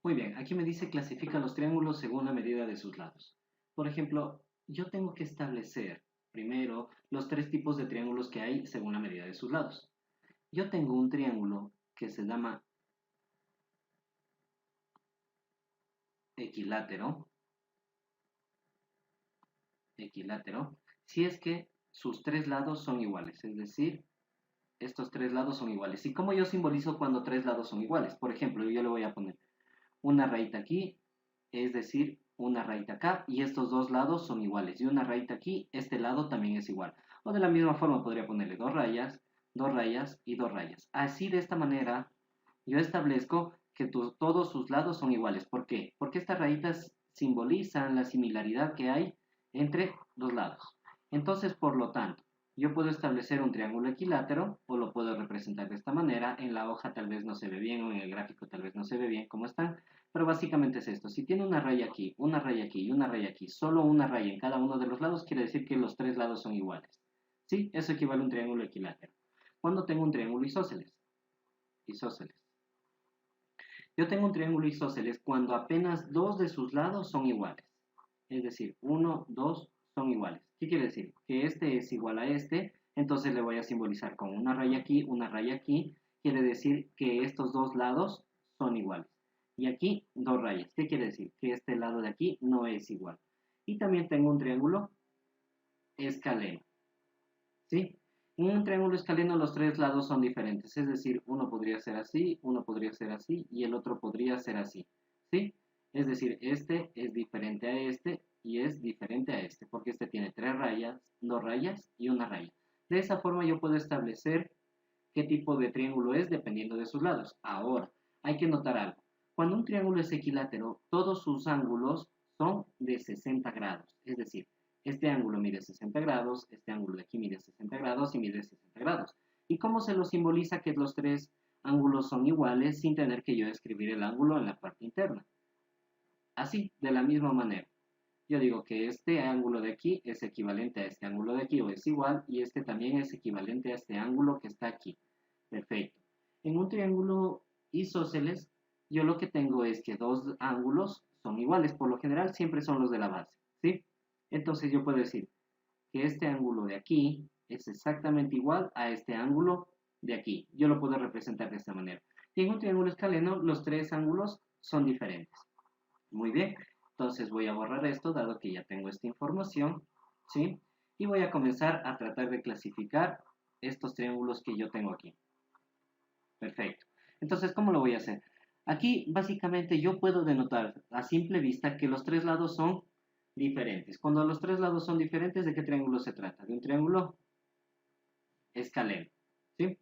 Muy bien, aquí me dice clasifica los triángulos según la medida de sus lados. Por ejemplo, yo tengo que establecer primero los tres tipos de triángulos que hay según la medida de sus lados. Yo tengo un triángulo que se llama equilátero, equilátero, si es que sus tres lados son iguales, es decir, estos tres lados son iguales. ¿Y cómo yo simbolizo cuando tres lados son iguales? Por ejemplo, yo le voy a poner una rayita aquí, es decir, una rayita acá, y estos dos lados son iguales. Y una rayita aquí, este lado también es igual. O de la misma forma podría ponerle dos rayas y dos rayas. Así de esta manera yo establezco que todos sus lados son iguales. ¿Por qué? Porque estas rayitas simbolizan la similaridad que hay entre los lados. Entonces, por lo tanto, yo puedo establecer un triángulo equilátero o lo puedo representar de esta manera. En la hoja tal vez no se ve bien o en el gráfico tal vez no se ve bien cómo están, pero básicamente es esto. Si tiene una raya aquí, una raya aquí y una raya aquí, solo una raya en cada uno de los lados, quiere decir que los tres lados son iguales. ¿Sí? Eso equivale a un triángulo equilátero. Cuando tengo un triángulo isósceles, isósceles. Yo tengo un triángulo isósceles cuando apenas dos de sus lados son iguales. Es decir, uno, dos son iguales. ¿Qué quiere decir? Que este es igual a este, entonces le voy a simbolizar con una raya aquí, una raya aquí. Quiere decir que estos dos lados son iguales. Y aquí dos rayas. ¿Qué quiere decir? Que este lado de aquí no es igual. Y también tengo un triángulo escaleno. ¿Sí? En un triángulo escaleno los tres lados son diferentes, es decir, uno podría ser así, uno podría ser así y el otro podría ser así. ¿Sí? Es decir, este es diferente a este y es diferente a este, porque este tiene tres rayas, dos rayas y una raya. De esa forma yo puedo establecer qué tipo de triángulo es dependiendo de sus lados. Ahora, hay que notar algo. Cuando un triángulo es equilátero, todos sus ángulos son de 60 grados. Es decir, este ángulo mide 60 grados, este ángulo de aquí mide 60 grados y mide 60 grados. ¿Y cómo se lo simboliza que los tres ángulos son iguales sin tener que yo escribir el ángulo en la parte interna? Así, de la misma manera. Yo digo que este ángulo de aquí es equivalente a este ángulo de aquí o es igual y este también es equivalente a este ángulo que está aquí. Perfecto. En un triángulo isósceles, yo lo que tengo es que dos ángulos son iguales. Por lo general siempre son los de la base, ¿sí? Entonces yo puedo decir que este ángulo de aquí es exactamente igual a este ángulo de aquí. Yo lo puedo representar de esta manera. Y en un triángulo escaleno, los tres ángulos son diferentes. Muy bien. Entonces voy a borrar esto, dado que ya tengo esta información, ¿sí? Y voy a comenzar a tratar de clasificar estos triángulos que yo tengo aquí. Perfecto. Entonces, ¿cómo lo voy a hacer? Aquí, básicamente, yo puedo denotar a simple vista que los tres lados son diferentes. Cuando los tres lados son diferentes, ¿de qué triángulo se trata? De un triángulo escaleno, ¿sí?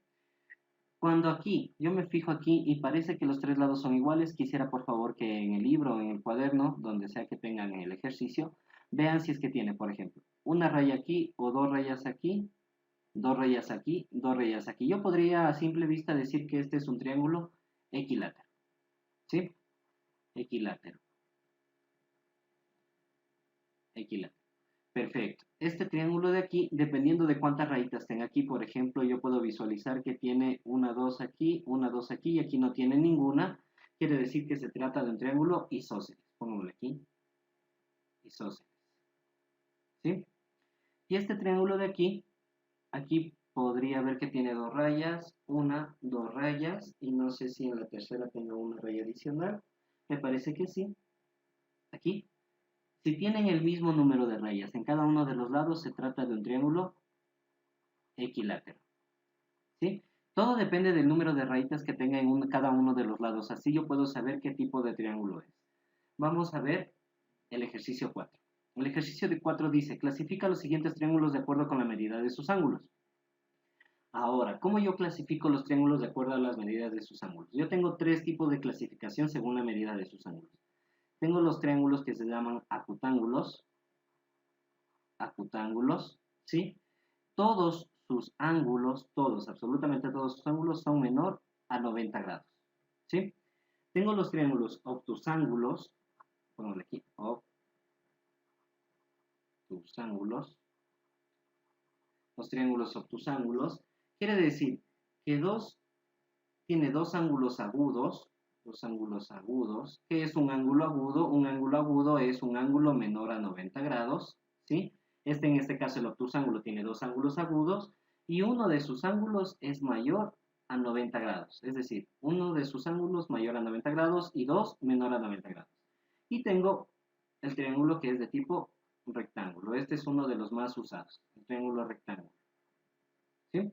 Cuando aquí, yo me fijo aquí y parece que los tres lados son iguales, quisiera por favor que en el libro, en el cuaderno, donde sea que tengan el ejercicio, vean si es que tiene, por ejemplo, una raya aquí o dos rayas aquí, dos rayas aquí, dos rayas aquí. Yo podría a simple vista decir que este es un triángulo equilátero, ¿sí? Equilátero, equilátero. Perfecto. Este triángulo de aquí, dependiendo de cuántas rayitas tenga aquí, por ejemplo, yo puedo visualizar que tiene una, dos aquí y aquí no tiene ninguna. Quiere decir que se trata de un triángulo isósceles. Pongámoslo aquí, isósceles. ¿Sí? Y este triángulo de aquí, aquí podría ver que tiene dos rayas, una, dos rayas, y no sé si en la tercera tenga una raya adicional. Me parece que sí. Aquí. Si tienen el mismo número de rayas en cada uno de los lados, se trata de un triángulo equilátero. ¿Sí? Todo depende del número de rayitas que tenga en cada uno de los lados. Así yo puedo saber qué tipo de triángulo es. Vamos a ver el ejercicio 4. El ejercicio de 4 dice, clasifica los siguientes triángulos de acuerdo con la medida de sus ángulos. Ahora, ¿cómo yo clasifico los triángulos de acuerdo a las medidas de sus ángulos? Yo tengo tres tipos de clasificación según la medida de sus ángulos. Tengo los triángulos que se llaman acutángulos, acutángulos, ¿sí? Todos sus ángulos, todos, absolutamente todos sus ángulos son menor a 90 grados, ¿sí? Tengo los triángulos obtusángulos, pongo aquí, obtusángulos, los triángulos obtusángulos, quiere decir que tiene dos ángulos agudos, los ángulos agudos. ¿Qué es un ángulo agudo? Un ángulo agudo es un ángulo menor a 90 grados, ¿sí? En este caso, el obtusángulo tiene dos ángulos agudos y uno de sus ángulos es mayor a 90 grados. Es decir, uno de sus ángulos mayor a 90 grados y dos menor a 90 grados. Y tengo el triángulo que es de tipo rectángulo. Este es uno de los más usados, el triángulo rectángulo, ¿sí?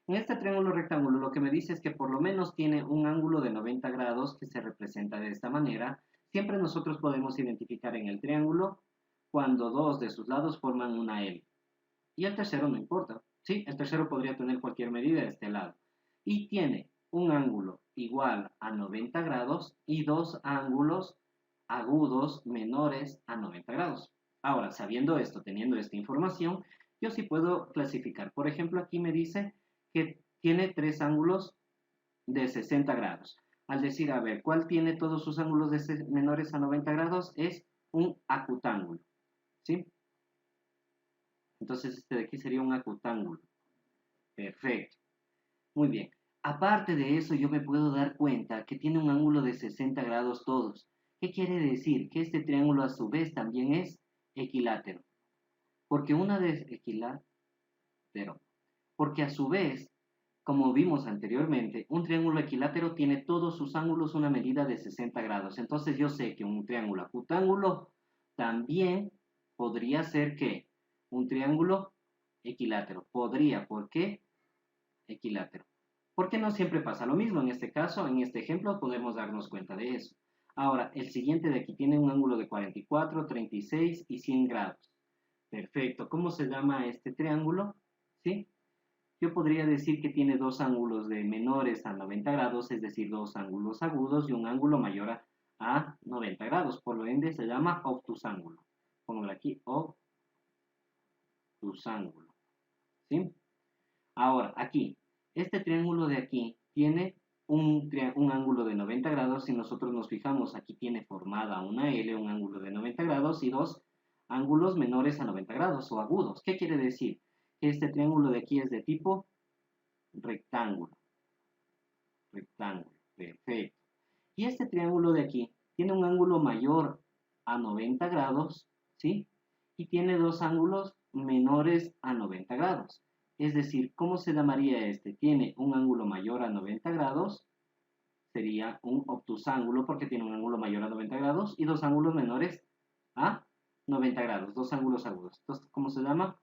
En este triángulo rectángulo lo que me dice es que por lo menos tiene un ángulo de 90 grados que se representa de esta manera. Siempre nosotros podemos identificar en el triángulo cuando dos de sus lados forman una L. Y el tercero no importa, ¿sí? El tercero podría tener cualquier medida de este lado. Y tiene un ángulo igual a 90 grados y dos ángulos agudos menores a 90 grados. Ahora, sabiendo esto, teniendo esta información, yo sí puedo clasificar. Por ejemplo, aquí me dice que tiene tres ángulos de 60 grados. Al decir, a ver, ¿cuál tiene todos sus ángulos menores a 90 grados? Es un acutángulo, ¿sí? Entonces este de aquí sería un acutángulo. Perfecto. Muy bien. Aparte de eso, yo me puedo dar cuenta que tiene un ángulo de 60 grados todos. ¿Qué quiere decir? Que este triángulo a su vez también es equilátero. Porque una vez equilátero. Porque a su vez, como vimos anteriormente, un triángulo equilátero tiene todos sus ángulos una medida de 60 grados. Entonces yo sé que un triángulo acutángulo también podría ser que un triángulo equilátero. Podría, ¿por qué? Equilátero. Porque no siempre pasa lo mismo. En este caso, en este ejemplo, podemos darnos cuenta de eso. Ahora, el siguiente de aquí tiene un ángulo de 44, 36 y 100 grados. Perfecto. ¿Cómo se llama este triángulo? ¿Sí? Yo podría decir que tiene dos ángulos de menores a 90 grados, es decir, dos ángulos agudos y un ángulo mayor a 90 grados. Por lo ende, se llama obtusángulo. Pongo aquí, obtusángulo. ¿Sí? Ahora, aquí, este triángulo de aquí tiene un ángulo de 90 grados. Si nosotros nos fijamos, aquí tiene formada una L, un ángulo de 90 grados y dos ángulos menores a 90 grados o agudos. ¿Qué quiere decir? Que este triángulo de aquí es de tipo rectángulo. Rectángulo, perfecto. Y este triángulo de aquí tiene un ángulo mayor a 90 grados, ¿sí? Y tiene dos ángulos menores a 90 grados. Es decir, ¿cómo se llamaría este? Tiene un ángulo mayor a 90 grados, sería un obtusángulo porque tiene un ángulo mayor a 90 grados y dos ángulos menores a 90 grados, dos ángulos agudos. Entonces, ¿cómo se llama?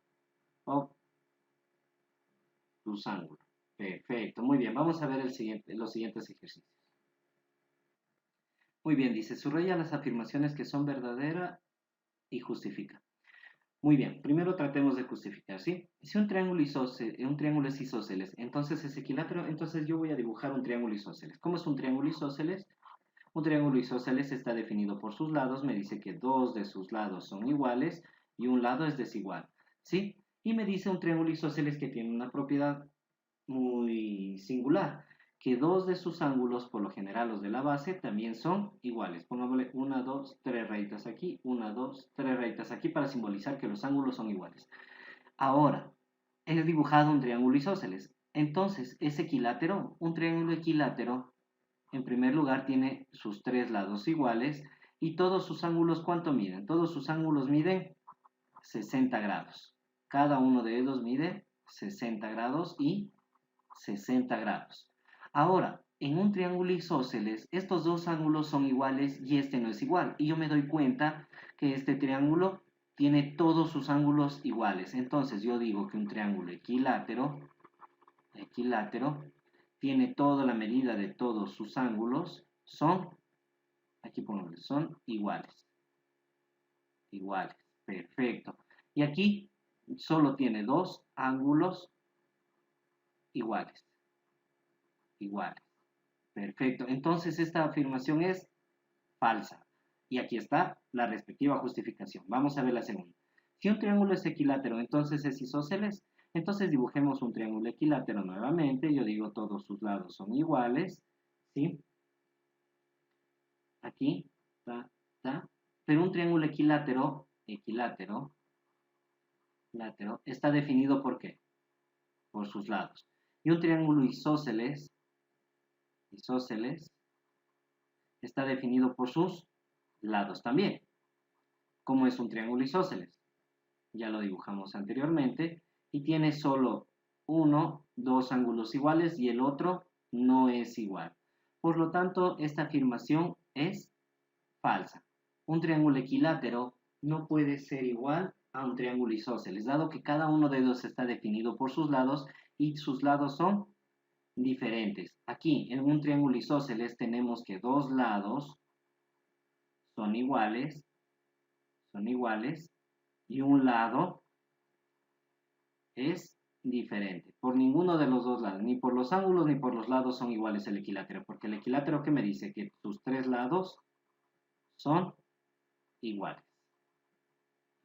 Obtusángulo. Perfecto, muy bien. Vamos a ver los siguientes ejercicios. Muy bien, dice, subraya las afirmaciones que son verdaderas y justifica. Muy bien, primero tratemos de justificar, ¿sí? Si un triángulo es isósceles, entonces es equilátero, entonces yo voy a dibujar un triángulo isósceles. ¿Cómo es un triángulo isósceles? Un triángulo isósceles está definido por sus lados, me dice que dos de sus lados son iguales y un lado es desigual, ¿sí? Y me dice un triángulo isósceles que tiene una propiedad muy singular, que dos de sus ángulos, por lo general los de la base, también son iguales. Pongámosle 1, 2, 3 rayitas aquí, 1, 2, 3 rayitas aquí para simbolizar que los ángulos son iguales. Ahora, he dibujado un triángulo isósceles. Entonces, ¿es equilátero? Un triángulo equilátero, en primer lugar, tiene sus tres lados iguales y todos sus ángulos, ¿cuánto miden? Todos sus ángulos miden 60 grados. Cada uno de ellos mide 60 grados y 60 grados. Ahora, en un triángulo isósceles, estos dos ángulos son iguales y este no es igual. Y yo me doy cuenta que este triángulo tiene todos sus ángulos iguales. Entonces yo digo que un triángulo equilátero, tiene toda la medida de todos sus ángulos, aquí ponemos, son iguales. Iguales, perfecto. Y aquí solo tiene dos ángulos iguales. Iguales. Perfecto. Entonces esta afirmación es falsa. Y aquí está la respectiva justificación. Vamos a ver la segunda. Si un triángulo es equilátero, entonces es isósceles. Entonces dibujemos un triángulo equilátero nuevamente. Yo digo todos sus lados son iguales. ¿Sí? Aquí. Pero un triángulo equilátero, está definido ¿por qué? Por sus lados. Y un triángulo isósceles está definido por sus lados también. ¿Cómo es un triángulo isósceles? Ya lo dibujamos anteriormente y tiene solo dos ángulos iguales y el otro no es igual. Por lo tanto, esta afirmación es falsa. Un triángulo equilátero no puede ser igual a un triángulo isósceles, dado que cada uno de ellos está definido por sus lados y sus lados son diferentes. Aquí, en un triángulo isósceles, tenemos que dos lados son iguales y un lado es diferente. Por ninguno de los dos lados, ni por los ángulos ni por los lados son iguales el equilátero, porque el equilátero que me dice que sus tres lados son iguales.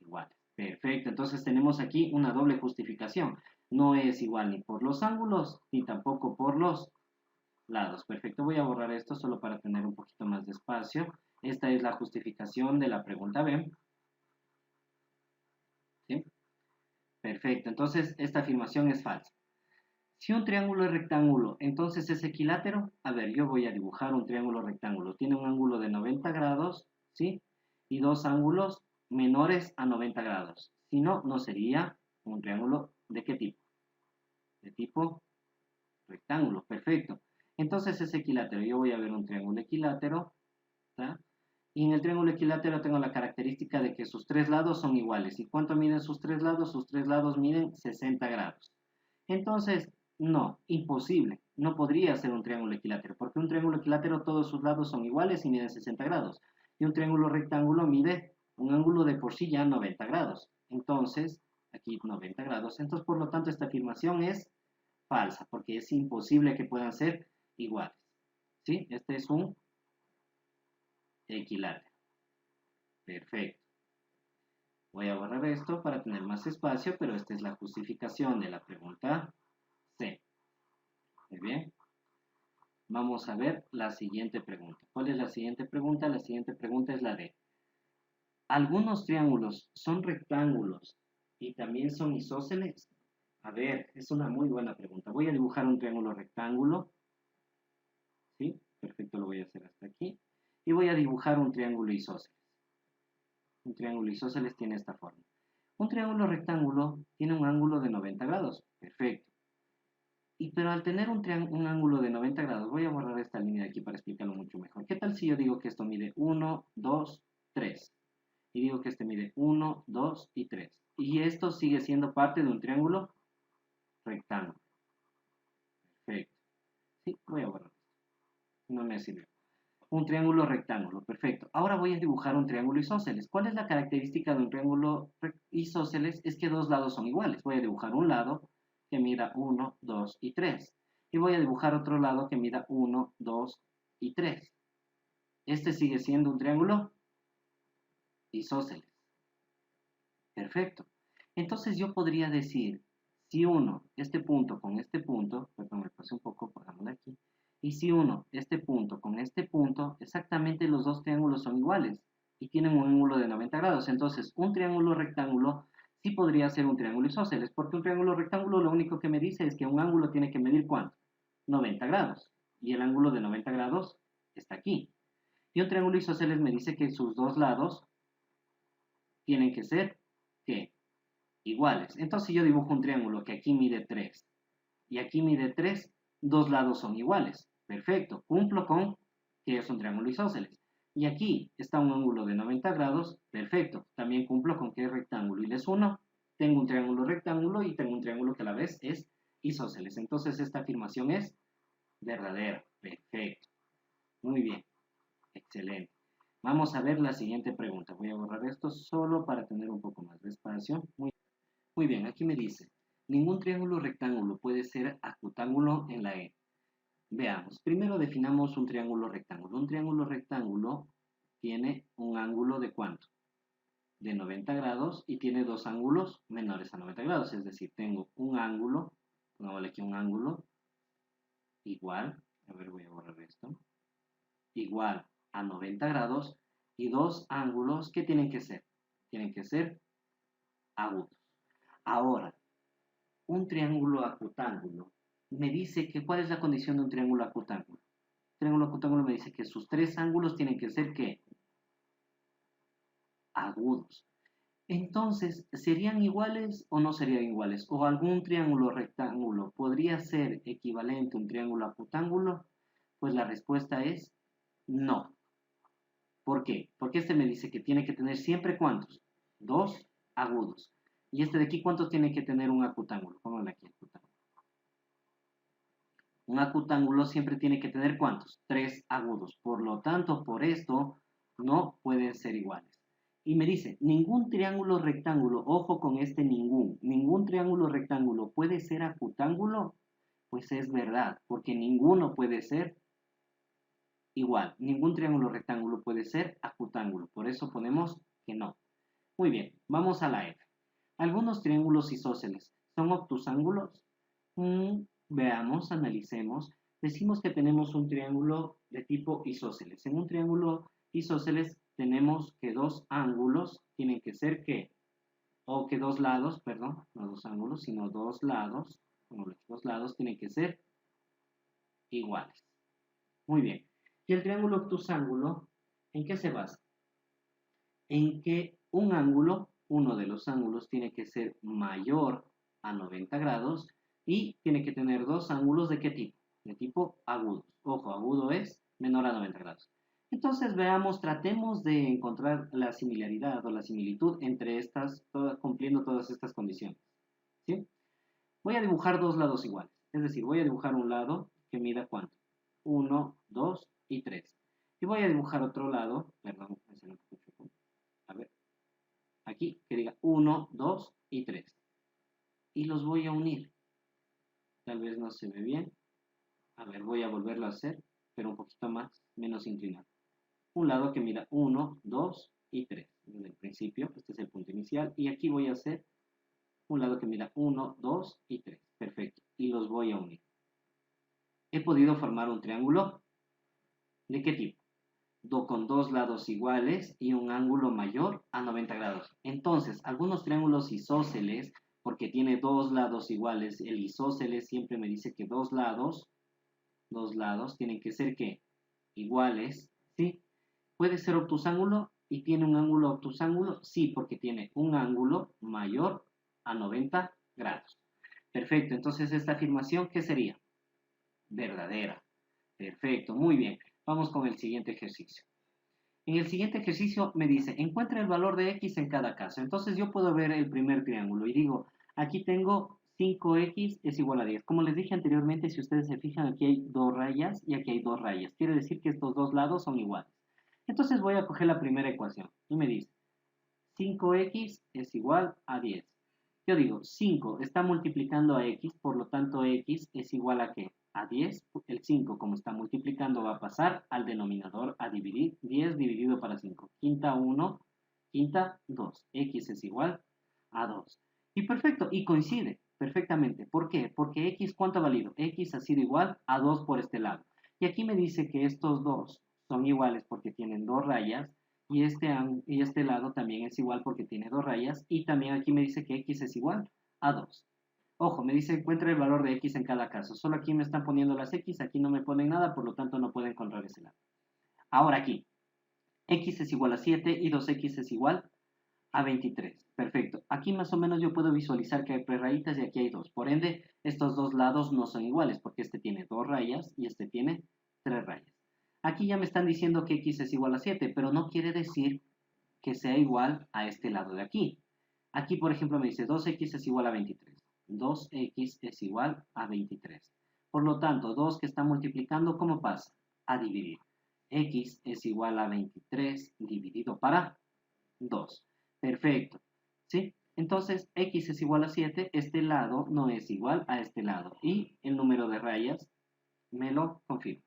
Iguales. Perfecto, entonces tenemos aquí una doble justificación. No es igual ni por los ángulos ni tampoco por los lados. Perfecto, voy a borrar esto solo para tener un poquito más de espacio. Esta es la justificación de la pregunta B. ¿Sí? Perfecto, entonces esta afirmación es falsa. Si un triángulo es rectángulo, entonces es equilátero. A ver, yo voy a dibujar un triángulo rectángulo. Tiene un ángulo de 90 grados, ¿sí? Y dos ángulos menores a 90 grados. Si no, no sería un triángulo de qué tipo. De tipo rectángulo, perfecto. Entonces es equilátero. Yo voy a ver un triángulo equilátero, ¿tá? Y en el triángulo equilátero tengo la característica de que sus tres lados son iguales. ¿Y cuánto miden sus tres lados? Sus tres lados miden 60 grados. Entonces, no, imposible. No podría ser un triángulo equilátero, porque un triángulo equilátero todos sus lados son iguales y miden 60 grados. Y un triángulo rectángulo mide un ángulo de por sí ya 90 grados. Entonces, aquí 90 grados. Entonces, por lo tanto, esta afirmación es falsa, porque es imposible que puedan ser iguales. ¿Sí? Este es un equilátero. Perfecto. Voy a borrar esto para tener más espacio, pero esta es la justificación de la pregunta C. Muy bien. Vamos a ver la siguiente pregunta. ¿Cuál es la siguiente pregunta? La siguiente pregunta es la de: ¿algunos triángulos son rectángulos y también son isósceles? A ver, es una muy buena pregunta. Voy a dibujar un triángulo rectángulo. ¿Sí? Perfecto, lo voy a hacer hasta aquí. Y voy a dibujar un triángulo isósceles. Un triángulo isósceles tiene esta forma. Un triángulo rectángulo tiene un ángulo de 90 grados. Perfecto. Pero al tener un ángulo de 90 grados, voy a borrar esta línea de aquí para explicarlo mucho mejor. ¿Qué tal si yo digo que esto mide 1, 2, 3? Y digo que este mide 1, 2 y 3. Y esto sigue siendo parte de un triángulo rectángulo. Perfecto. Sí, voy a borrar esto. No me sirve. Un triángulo rectángulo, perfecto. Ahora voy a dibujar un triángulo isósceles. ¿Cuál es la característica de un triángulo isósceles? Es que dos lados son iguales. Voy a dibujar un lado que mida 1, 2 y 3. Y voy a dibujar otro lado que mida 1, 2 y 3. Este sigue siendo un triángulo isósceles. Perfecto. Entonces yo podría decir, si uno, este punto con este punto, perdón, me pasé un poco, pongámoslo aquí, y si uno, este punto con este punto, exactamente los dos triángulos son iguales y tienen un ángulo de 90 grados. Entonces, un triángulo rectángulo sí podría ser un triángulo isósceles, porque un triángulo rectángulo lo único que me dice es que un ángulo tiene que medir ¿cuánto? 90 grados. Y el ángulo de 90 grados está aquí. Y un triángulo isósceles me dice que sus dos lados tienen que ser, ¿qué? Iguales. Entonces yo dibujo un triángulo que aquí mide 3 y aquí mide 3, dos lados son iguales. Perfecto, cumplo con que es un triángulo isósceles. Y aquí está un ángulo de 90 grados, perfecto, también cumplo con que es rectángulo y les uno. Tengo un triángulo rectángulo y tengo un triángulo que a la vez es isósceles. Entonces esta afirmación es verdadera. Perfecto. Muy bien. Excelente. Vamos a ver la siguiente pregunta. Voy a borrar esto solo para tener un poco más de espacio. Muy bien, aquí me dice, ningún triángulo rectángulo puede ser acutángulo en la E. Veamos, primero definamos un triángulo rectángulo. Un triángulo rectángulo tiene un ángulo de ¿cuánto? De 90 grados y tiene dos ángulos menores a 90 grados. Es decir, tengo un ángulo, pongámosle aquí un ángulo igual, a ver, voy a borrar esto, igual a 90 grados y dos ángulos que tienen que ser. Tienen que ser agudos. Ahora, un triángulo acutángulo me dice que cuál es la condición de un triángulo acutángulo. triángulo acutángulo me dice que sus tres ángulos tienen que ser, ¿qué? Agudos. Entonces, ¿serían iguales o no serían iguales? ¿O algún triángulo rectángulo podría ser equivalente a un triángulo acutángulo? Pues la respuesta es no. ¿Por qué? Porque este me dice que tiene que tener siempre ¿cuántos? Dos agudos. ¿Y este de aquí cuántos tiene que tener un acutángulo? Pónganle aquí acutángulo. Un acutángulo siempre tiene que tener ¿cuántos? Tres agudos. Por lo tanto, por esto no pueden ser iguales. Y me dice, ningún triángulo rectángulo, ojo con este ningún triángulo rectángulo puede ser acutángulo. Pues es verdad, porque ninguno puede ser igual. Ningún triángulo rectángulo puede ser acutángulo. Por eso ponemos que no. Muy bien, vamos a la F. Algunos triángulos isósceles son obtusángulos. Veamos, analicemos. Decimos que tenemos un triángulo de tipo isósceles. En un triángulo isósceles tenemos que dos ángulos tienen que ser ¿qué? O que dos lados, perdón, no dos ángulos, sino dos lados, como los dos lados tienen que ser iguales. Muy bien. ¿Y el triángulo obtusángulo en qué se basa? En que un ángulo, uno de los ángulos, tiene que ser mayor a 90 grados y tiene que tener dos ángulos ¿de qué tipo? De tipo agudo. Ojo, agudo es menor a 90 grados. Entonces veamos, tratemos de encontrar la similaridad o la similitud entre estas, cumpliendo todas estas condiciones. ¿Sí? Voy a dibujar dos lados iguales. Es decir, voy a dibujar un lado que mida ¿cuánto? 1, 2 y 3. Y voy a dibujar otro lado, perdón, a ver, aquí, que diga 1, 2 y 3. Y los voy a unir. Tal vez no se ve bien. A ver, voy a volverlo a hacer, pero un poquito más, menos inclinado. Un lado que mida 1, 2 y 3. Desde el principio, este es el punto inicial. Y aquí voy a hacer un lado que mida 1, 2 y 3. Perfecto. Y los voy a unir. He podido formar un triángulo. ¿De qué tipo? Con dos lados iguales y un ángulo mayor a 90 grados. Entonces, algunos triángulos isósceles, porque tiene dos lados iguales, el isósceles siempre me dice que dos lados tienen que ser ¿qué? Iguales, ¿sí? ¿Puede ser obtusángulo y tiene un ángulo obtusángulo? Sí, porque tiene un ángulo mayor a 90 grados. Perfecto, entonces esta afirmación, ¿qué sería? Verdadera. Perfecto, muy bien. Vamos con el siguiente ejercicio. En el siguiente ejercicio me dice, encuentra el valor de x en cada caso. Entonces yo puedo ver el primer triángulo y digo, aquí tengo 5x es igual a 10. Como les dije anteriormente, si ustedes se fijan, aquí hay dos rayas y aquí hay dos rayas. Quiere decir que estos dos lados son iguales. Entonces voy a coger la primera ecuación y me dice, 5x es igual a 10. Yo digo, 5 está multiplicando a x, por lo tanto x es igual a ¿qué? A 10. El 5, como está multiplicando, va a pasar al denominador a dividir. 10 dividido para 5. Quinta 1, quinta 2. X es igual a 2. Y perfecto, y coincide perfectamente. ¿Por qué? Porque x, ¿cuánto ha valido? X ha sido igual a 2 por este lado. Y aquí me dice que estos dos son iguales porque tienen dos rayas. Y este lado también es igual porque tiene dos rayas. Y también aquí me dice que x es igual a 2. Ojo, me dice encuentra el valor de x en cada caso. Solo aquí me están poniendo las x, aquí no me ponen nada, por lo tanto no puedo encontrar ese lado. Ahora aquí, x es igual a 7 y 2x es igual a 23. Perfecto. Aquí más o menos yo puedo visualizar que hay tres rayitas y aquí hay dos. Por ende, estos dos lados no son iguales porque este tiene dos rayas y este tiene tres rayas. Aquí ya me están diciendo que x es igual a 7, pero no quiere decir que sea igual a este lado de aquí. Aquí, por ejemplo, me dice 2x es igual a 23. 2x es igual a 23. Por lo tanto, 2 que está multiplicando, ¿cómo pasa? A dividir. X es igual a 23 dividido para 2. Perfecto. ¿Sí? Entonces, x es igual a 7. Este lado no es igual a este lado. Y el número de rayas me lo confirma.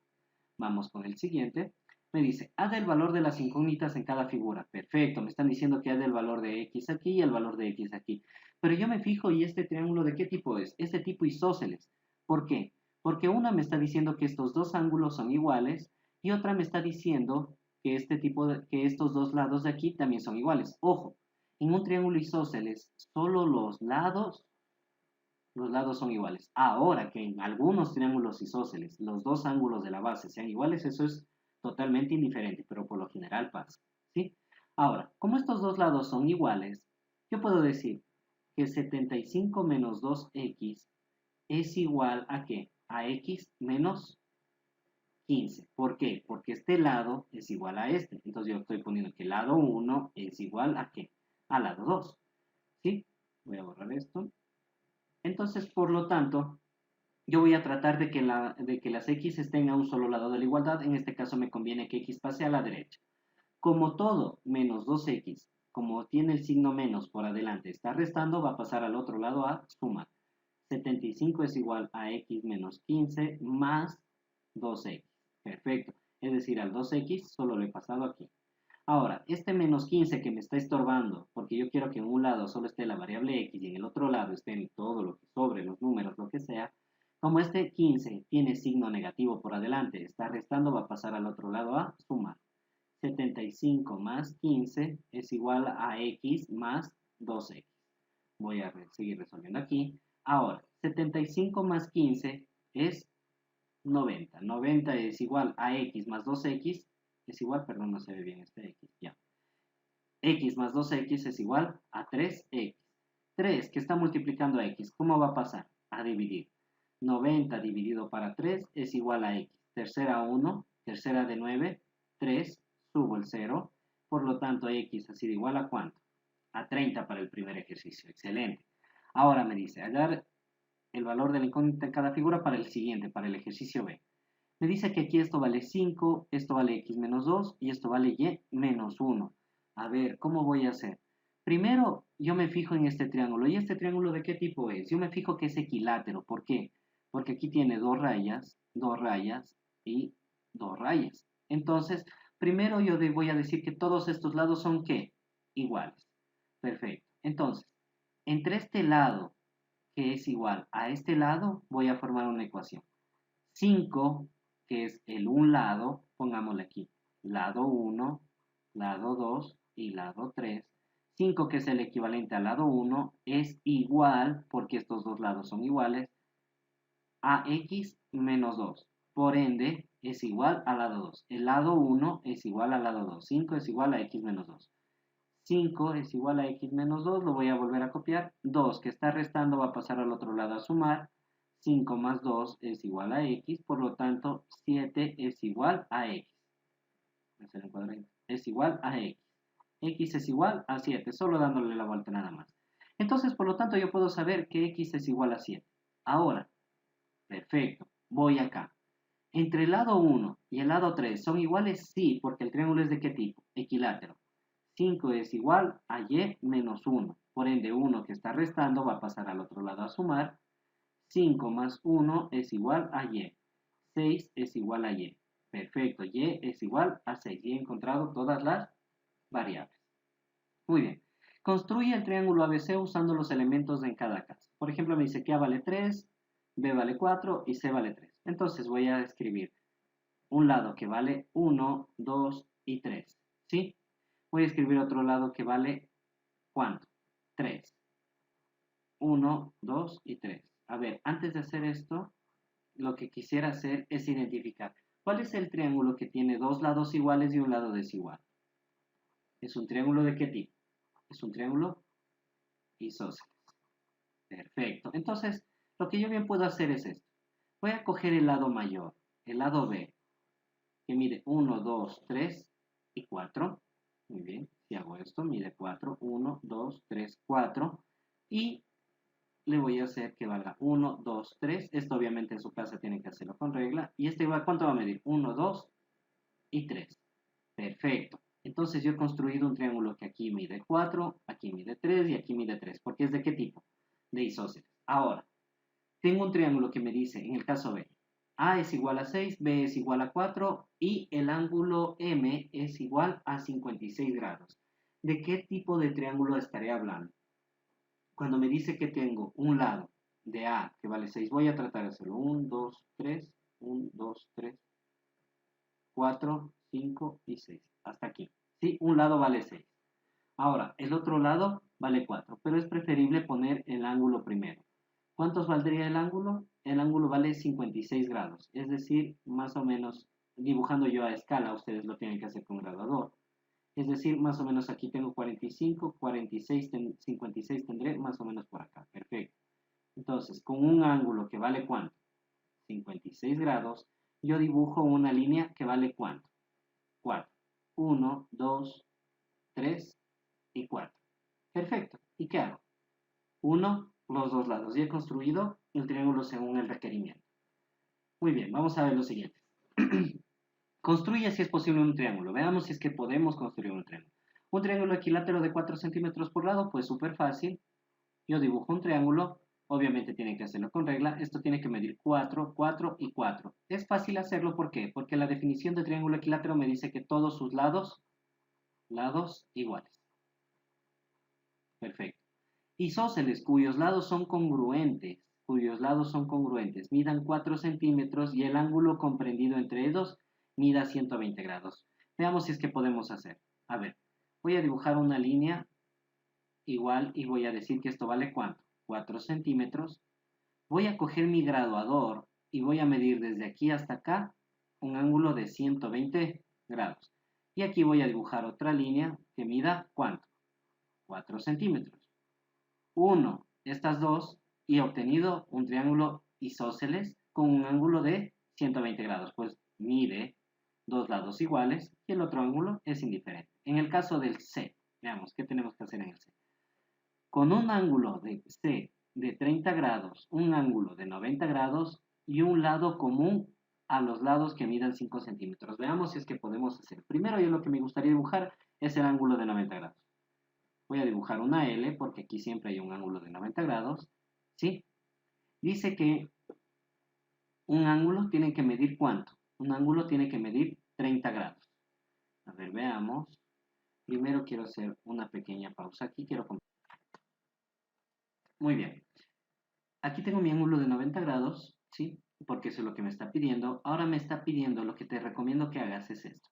Vamos con el siguiente. Me dice, haz el valor de las incógnitas en cada figura. Perfecto, me están diciendo que haz el valor de x aquí y el valor de x aquí. Pero yo me fijo, ¿y este triángulo de qué tipo es? Es de tipo isósceles. ¿Por qué? Porque una me está diciendo que estos dos ángulos son iguales y otra me está diciendo que, que estos dos lados de aquí también son iguales. Ojo, en un triángulo isósceles, solo los lados los lados son iguales. Ahora que en algunos triángulos isósceles los dos ángulos de la base sean iguales, eso es totalmente indiferente, pero por lo general pasa, ¿sí? Ahora, como estos dos lados son iguales, yo puedo decir que 75 menos 2x es igual a ¿qué? A x menos 15. ¿Por qué? Porque este lado es igual a este. Entonces yo estoy poniendo que el lado 1 es igual a ¿qué? Al lado 2. ¿Sí? Voy a borrar esto. Entonces, por lo tanto, yo voy a tratar de que las x estén a un solo lado de la igualdad. En este caso me conviene que x pase a la derecha. Como todo menos 2x, como tiene el signo menos por adelante, está restando, va a pasar al otro lado a sumar. 75 es igual a x menos 15 más 2x. Perfecto. Es decir, al 2x solo lo he pasado aquí. Ahora, este menos 15 que me está estorbando, porque yo quiero que en un lado solo esté la variable x y en el otro lado esté todo lo que sobre, los números, lo que sea, como este 15 tiene signo negativo por adelante, está restando, va a pasar al otro lado a sumar. 75 más 15 es igual a x más 2x. Voy a seguir resolviendo aquí. Ahora, 75 más 15 es 90. 90 es igual a x más 2x. Es igual, perdón, no se ve bien este x. Ya. X más 2x es igual a 3x. 3 que está multiplicando a x, ¿cómo va a pasar? A dividir. 90 dividido para 3 es igual a x. Tercera 1, tercera de 9, 3, subo el 0. Por lo tanto, x ha sido igual a ¿cuánto? A 30 para el primer ejercicio. Excelente. Ahora me dice, hallar el valor de la incógnita en cada figura para el siguiente, para el ejercicio B. Me dice que aquí esto vale 5, esto vale x menos 2 y esto vale y menos 1. A ver, ¿cómo voy a hacer? Primero, yo me fijo en este triángulo. ¿Y este triángulo de qué tipo es? Yo me fijo que es equilátero. ¿Por qué? Porque aquí tiene dos rayas y dos rayas. Entonces, primero yo voy a decir que todos estos lados son ¿qué? Iguales. Perfecto. Entonces, entre este lado que es igual a este lado, voy a formar una ecuación. 5, que es el un lado, pongámosle aquí, lado 1, lado 2 y lado 3. 5, que es el equivalente al lado 1, es igual, porque estos dos lados son iguales, a x menos 2. Por ende, es igual al lado 2. El lado 1 es igual al lado 2. 5 es igual a x menos 2. 5 es igual a x menos 2, lo voy a volver a copiar. 2 que está restando va a pasar al otro lado a sumar. 5 más 2 es igual a x, por lo tanto 7 es igual a x. Es igual a x. X es igual a 7, solo dándole la vuelta nada más. Entonces, por lo tanto, yo puedo saber que x es igual a 7. Ahora, perfecto, voy acá. ¿Entre el lado 1 y el lado 3 son iguales? Sí, porque el triángulo es de ¿qué tipo? Equilátero. 5 es igual a y menos 1. Por ende, 1 que está restando va a pasar al otro lado a sumar. 5 más 1 es igual a y. 6 es igual a y. Perfecto, y es igual a 6. Y he encontrado todas las variables. Muy bien. Construye el triángulo ABC usando los elementos en cada caso. Por ejemplo, me dice que A vale 3, B vale 4 y C vale 3. Entonces voy a escribir un lado que vale 1, 2 y 3. ¿Sí? Voy a escribir otro lado que vale ¿cuánto? 3. 1, 2 y 3. A ver, antes de hacer esto, lo que quisiera hacer es identificar cuál es el triángulo que tiene dos lados iguales y un lado desigual. ¿Es un triángulo de qué tipo? Es un triángulo isósceles. Perfecto. Entonces, lo que yo bien puedo hacer es esto. Voy a coger el lado mayor, el lado B, que mide 1, 2, 3 y 4. Muy bien, si hago esto, mide 4, 1, 2, 3, 4. Y le voy a hacer que valga 1, 2, 3. Esto obviamente en su casa tienen que hacerlo con regla. Y este va, ¿cuánto va a medir? 1, 2 y 3. Perfecto. Entonces yo he construido un triángulo que aquí mide 4, aquí mide 3 y aquí mide 3. ¿Porque es de qué tipo? De isósceles. Ahora, tengo un triángulo que me dice, en el caso B, A es igual a 6, B es igual a 4 y el ángulo M es igual a 56 grados. ¿De qué tipo de triángulo estaré hablando? Cuando me dice que tengo un lado de A que vale 6, voy a tratar de hacerlo. 1, 2, 3, 1, 2, 3, 4, 5 y 6. Hasta aquí. ¿Sí? Un lado vale 6. Ahora, el otro lado vale 4, pero es preferible poner el ángulo primero. ¿Cuántos valdría el ángulo? El ángulo vale 56 grados, es decir, más o menos, dibujando yo a escala, ustedes lo tienen que hacer con graduador. Es decir, más o menos aquí tengo 45, 46, 56 tendré más o menos por acá. Perfecto. Entonces, con un ángulo que vale ¿cuánto? 56 grados, yo dibujo una línea que vale ¿cuánto? 4. 1, 2, 3 y 4. Perfecto. ¿Y qué hago? 1, los dos lados. Ya he construido el triángulo según el requerimiento. Muy bien, vamos a ver lo siguiente. Construye si es posible un triángulo. Veamos si es que podemos construir un triángulo. Un triángulo equilátero de 4 centímetros por lado, pues súper fácil. Yo dibujo un triángulo, obviamente tienen que hacerlo con regla. Esto tiene que medir 4, 4 y 4. Es fácil hacerlo, ¿por qué? Porque la definición de triángulo equilátero me dice que todos sus lados iguales. Perfecto. Isósceles cuyos lados son congruentes, midan 4 centímetros y el ángulo comprendido entre ellos mida 120 grados. Veamos si es que podemos hacer. A ver, voy a dibujar una línea igual y voy a decir que esto vale ¿cuánto? 4 centímetros. Voy a coger mi graduador y voy a medir desde aquí hasta acá un ángulo de 120 grados. Y aquí voy a dibujar otra línea que mida ¿cuánto? 4 centímetros. Uno estas dos y he obtenido un triángulo isósceles con un ángulo de 120 grados, pues mide dos lados iguales y el otro ángulo es indiferente. En el caso del C, veamos qué tenemos que hacer en el C. Con un ángulo de C de 30 grados, un ángulo de 90 grados y un lado común a los lados que midan 5 centímetros. Veamos si es que podemos hacer. Primero yo lo que me gustaría dibujar es el ángulo de 90 grados. Voy a dibujar una L porque aquí siempre hay un ángulo de 90 grados, ¿sí? Dice que un ángulo tiene que medir ¿cuánto? Un ángulo tiene que medir 30 grados. A ver, veamos. Primero quiero hacer una pequeña pausa aquí. Muy bien. Aquí tengo mi ángulo de 90 grados, ¿sí? Porque eso es lo que me está pidiendo. Ahora me está pidiendo, lo que te recomiendo que hagas es esto.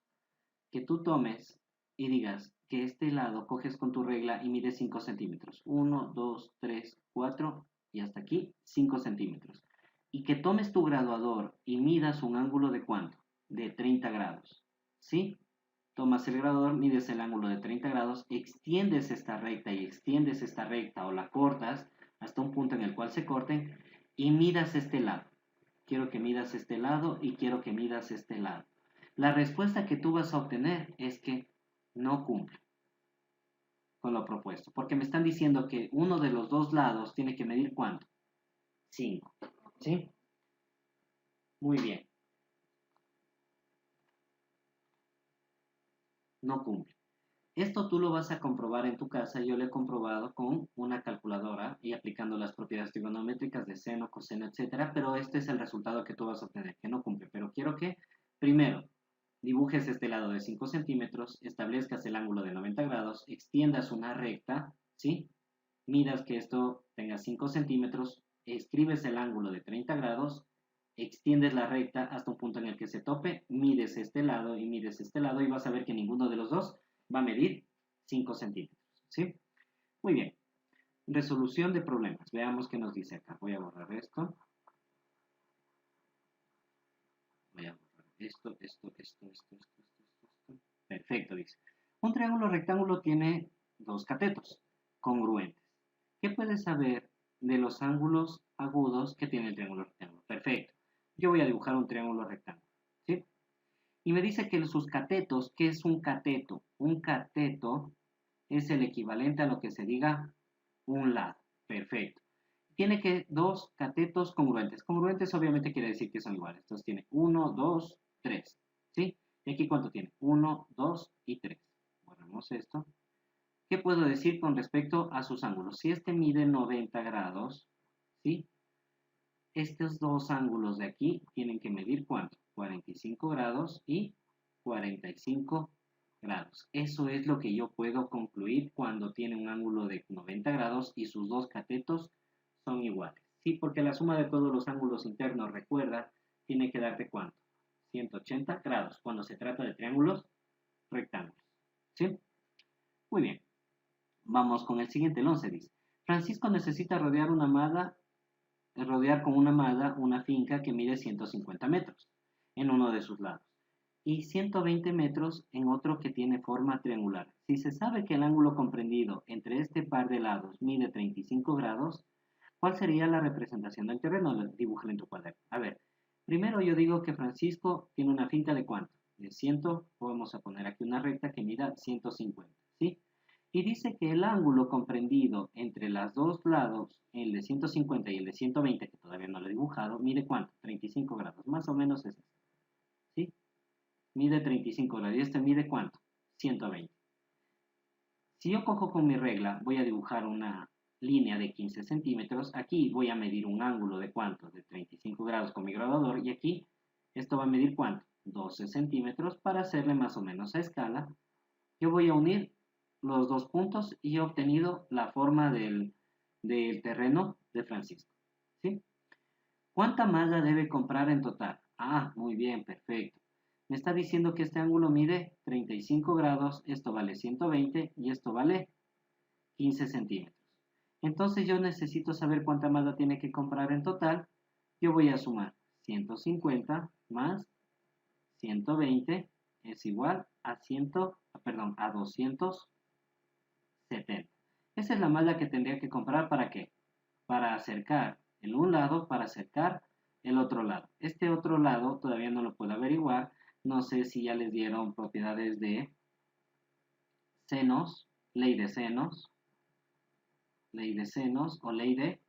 Que tú tomes y digas que este lado coges con tu regla y mides 5 centímetros. 1, 2, 3, 4 y hasta aquí 5 centímetros. Y que tomes tu graduador y midas un ángulo de ¿cuánto? De 30 grados. ¿Sí? Tomas el graduador, mides el ángulo de 30 grados, extiendes esta recta y extiendes esta recta o la cortas hasta un punto en el cual se corten y midas este lado. Quiero que midas este lado y quiero que midas este lado. La respuesta que tú vas a obtener es que no cumple con lo propuesto, porque me están diciendo que uno de los dos lados tiene que medir ¿cuánto? 5. ¿Sí? Muy bien. No cumple. Esto tú lo vas a comprobar en tu casa. Yo lo he comprobado con una calculadora y aplicando las propiedades trigonométricas de seno, coseno, etcétera, pero este es el resultado que tú vas a obtener, que no cumple. Pero quiero que, primero, dibujes este lado de 5 centímetros, establezcas el ángulo de 90 grados, extiendas una recta, ¿sí? Midas que esto tenga 5 centímetros, escribes el ángulo de 30 grados, extiendes la recta hasta un punto en el que se tope, mides este lado y mides este lado y vas a ver que ninguno de los dos va a medir 5 centímetros, ¿sí? Muy bien. Resolución de problemas. Veamos qué nos dice acá. Voy a borrar esto. Voy a borrar esto. Perfecto, dice. Un triángulo rectángulo tiene dos catetos congruentes. ¿Qué puedes saber de los ángulos agudos que tiene el triángulo rectángulo? Perfecto. Yo voy a dibujar un triángulo rectángulo, ¿sí? Y me dice que sus catetos, ¿qué es un cateto? Un cateto es el equivalente a lo que se diga un lado. Perfecto. Tiene que dos catetos congruentes. Congruentes obviamente quiere decir que son iguales. Entonces tiene 1, 2, 3. ¿Sí? ¿Y aquí cuánto tiene? 1, 2 y 3. Borramos esto. ¿Qué puedo decir con respecto a sus ángulos? Si este mide 90 grados, ¿sí? Estos dos ángulos de aquí tienen que medir ¿cuánto? 45 grados y 45 grados. Eso es lo que yo puedo concluir cuando tiene un ángulo de 90 grados y sus dos catetos son iguales. Sí, porque la suma de todos los ángulos internos, recuerda, tiene que darte ¿cuánto? 180 grados cuando se trata de triángulos rectángulos. ¿Sí? Muy bien. Vamos con el siguiente, el 11 dice. Francisco necesita rodear una amada rodear con una malla una finca que mide 150 metros en uno de sus lados y 120 metros en otro que tiene forma triangular. Si se sabe que el ángulo comprendido entre este par de lados mide 35 grados, ¿cuál sería la representación del terreno? Dibújalo en tu cuaderno. A ver, primero yo digo que Francisco tiene una finca de ¿cuánto? De 100, vamos a poner aquí una recta que mida 150, ¿sí? Y dice que el ángulo comprendido entre los dos lados, el de 150 y el de 120, que todavía no lo he dibujado, mide ¿cuánto? 35 grados, más o menos es eso, ¿sí? Mide 35 grados y este mide ¿cuánto? 120. Si yo cojo con mi regla, voy a dibujar una línea de 15 centímetros, aquí voy a medir un ángulo de ¿cuánto? De 35 grados con mi graduador y aquí esto va a medir ¿cuánto? 12 centímetros para hacerle más o menos a escala. Yo voy a unir los dos puntos y he obtenido la forma del terreno de Francisco, ¿sí? ¿Cuánta malla debe comprar en total? Ah, muy bien, perfecto. Me está diciendo que este ángulo mide 35 grados, esto vale 120 y esto vale 15 centímetros. Entonces yo necesito saber cuánta malla tiene que comprar en total. Yo voy a sumar 150 más 120 es igual a 270. Esa es la malla que tendría que comprar ¿para qué? Para acercar el un lado, para acercar el otro lado. Este otro lado todavía no lo puedo averiguar. No sé si ya les dieron propiedades de senos, ley de senos o ley de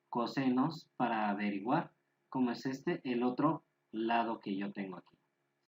cosenos para averiguar cómo es el otro lado que yo tengo aquí.